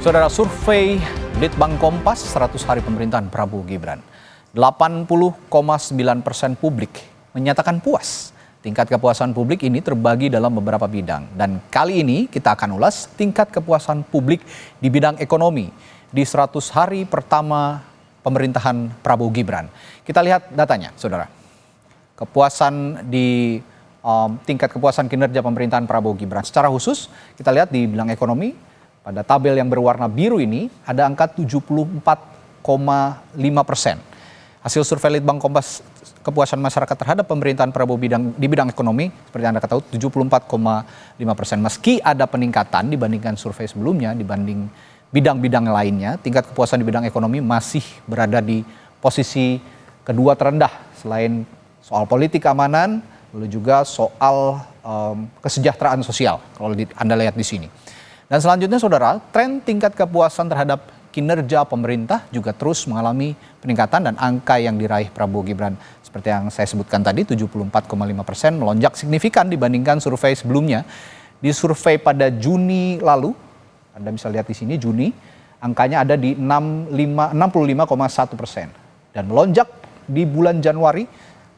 Saudara, survei Litbang Kompas 100 hari pemerintahan Prabowo Gibran. 80,9% publik menyatakan puas. Tingkat kepuasan publik ini terbagi dalam beberapa bidang. Dan kali ini kita akan ulas tingkat kepuasan publik di bidang ekonomi di 100 hari pertama pemerintahan Prabowo Gibran. Kita lihat datanya, saudara. Kepuasan di tingkat kepuasan kinerja pemerintahan Prabowo Gibran. Secara khusus kita lihat di bidang ekonomi. Pada tabel yang berwarna biru ini ada angka 74,5%. Hasil survei Litbang Kompas kepuasan masyarakat terhadap pemerintahan Prabowo di bidang ekonomi seperti Anda ketahui 74,5%. Meski ada peningkatan dibandingkan survei sebelumnya, dibanding bidang-bidang lainnya, tingkat kepuasan di bidang ekonomi masih berada di posisi kedua terendah selain soal politik keamanan, lalu juga soal kesejahteraan sosial kalau Anda lihat di sini. Dan selanjutnya saudara, tren tingkat kepuasan terhadap kinerja pemerintah juga terus mengalami peningkatan dan angka yang diraih Prabowo Gibran seperti yang saya sebutkan tadi 74,5% melonjak signifikan dibandingkan survei sebelumnya. Di survei pada Juni lalu, Anda bisa lihat di sini Juni, angkanya ada di 65,1% dan melonjak di bulan Januari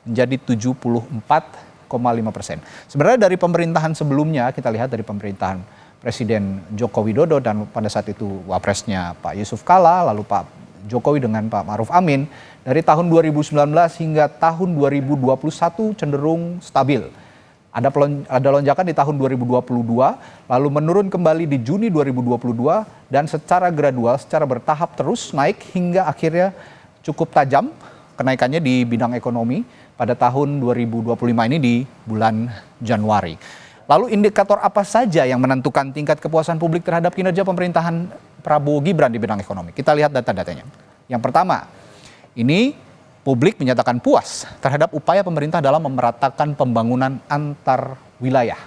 menjadi 74,5%. Sebenarnya dari pemerintahan sebelumnya, kita lihat dari pemerintahan Presiden Joko Widodo dan pada saat itu wapresnya Pak Yusuf Kalla, lalu Pak Jokowi dengan Pak Ma'ruf Amin, dari tahun 2019 hingga tahun 2021 cenderung stabil. Ada lonjakan di tahun 2022, lalu menurun kembali di Juni 2022 dan secara gradual, secara bertahap terus naik hingga akhirnya cukup tajam kenaikannya di bidang ekonomi pada tahun 2025 ini di bulan Januari. Lalu indikator apa saja yang menentukan tingkat kepuasan publik terhadap kinerja pemerintahan Prabowo Gibran di bidang ekonomi? Kita lihat data-datanya. Yang pertama, ini publik menyatakan puas terhadap upaya pemerintah dalam memeratakan pembangunan antar wilayah.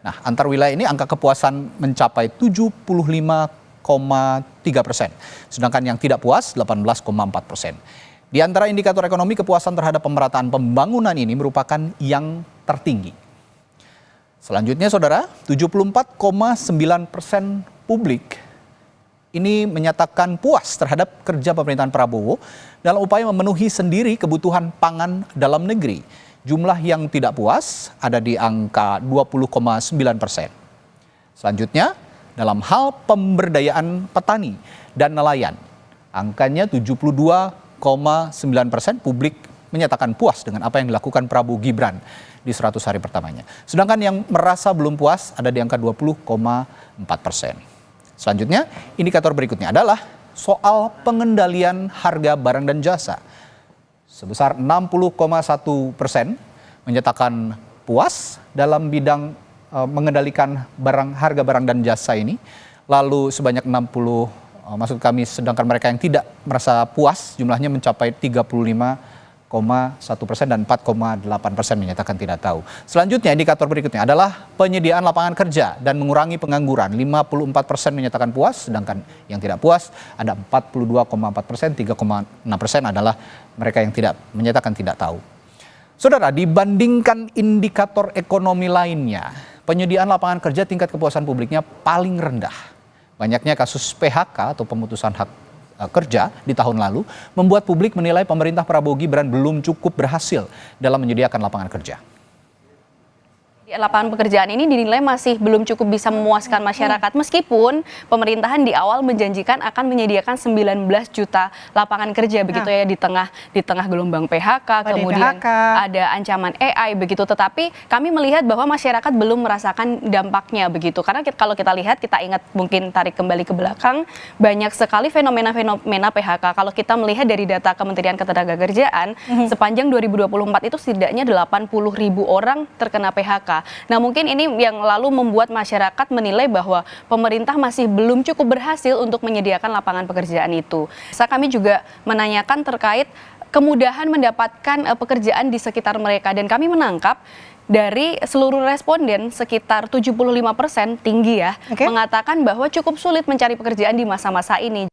Nah, antar wilayah ini angka kepuasan mencapai 75,3%, sedangkan yang tidak puas 18,4%. Di antara indikator ekonomi, kepuasan terhadap pemerataan pembangunan ini merupakan yang tertinggi. Selanjutnya saudara, 74,9% publik ini menyatakan puas terhadap kerja pemerintahan Prabowo dalam upaya memenuhi sendiri kebutuhan pangan dalam negeri. Jumlah yang tidak puas ada di angka 20,9%. Selanjutnya, dalam hal pemberdayaan petani dan nelayan, angkanya 72,9% publik menyatakan puas dengan apa yang dilakukan Prabowo Gibran di 100 hari pertamanya. Sedangkan yang merasa belum puas ada di angka 20,4%. Selanjutnya, indikator berikutnya adalah soal pengendalian harga barang dan jasa. Sebesar 60,1% menyatakan puas dalam bidang mengendalikan harga barang dan jasa ini. Lalu sebanyak 60, sedangkan mereka yang tidak merasa puas jumlahnya mencapai 35,1% dan 4,8% menyatakan tidak tahu. Selanjutnya indikator berikutnya adalah penyediaan lapangan kerja dan mengurangi pengangguran. 54% menyatakan puas, sedangkan yang tidak puas ada 42,4%, 3,6% adalah mereka yang menyatakan tidak tahu. Saudara, dibandingkan indikator ekonomi lainnya, penyediaan lapangan kerja tingkat kepuasan publiknya paling rendah. Banyaknya kasus PHK atau pemutusan hak kerja di tahun lalu membuat publik menilai pemerintah Prabowo Gibran belum cukup berhasil dalam menyediakan lapangan kerja. Lapangan pekerjaan ini dinilai masih belum cukup bisa memuaskan masyarakat meskipun pemerintahan di awal menjanjikan akan menyediakan 19 juta lapangan kerja begitu ya di tengah gelombang PHK, kemudian ada ancaman AI begitu, tetapi kami melihat bahwa masyarakat belum merasakan dampaknya begitu karena kalau kita lihat, kita ingat mungkin tarik kembali ke belakang, banyak sekali fenomena PHK. Kalau kita melihat dari data Kementerian Ketenagakerjaan sepanjang 2024 itu setidaknya 80.000 orang terkena PHK. Nah, mungkin ini yang lalu membuat masyarakat menilai bahwa pemerintah masih belum cukup berhasil untuk menyediakan lapangan pekerjaan itu. Kami juga menanyakan terkait kemudahan mendapatkan pekerjaan di sekitar mereka dan kami menangkap dari seluruh responden sekitar 75% tinggi ya, mengatakan bahwa cukup sulit mencari pekerjaan di masa-masa ini.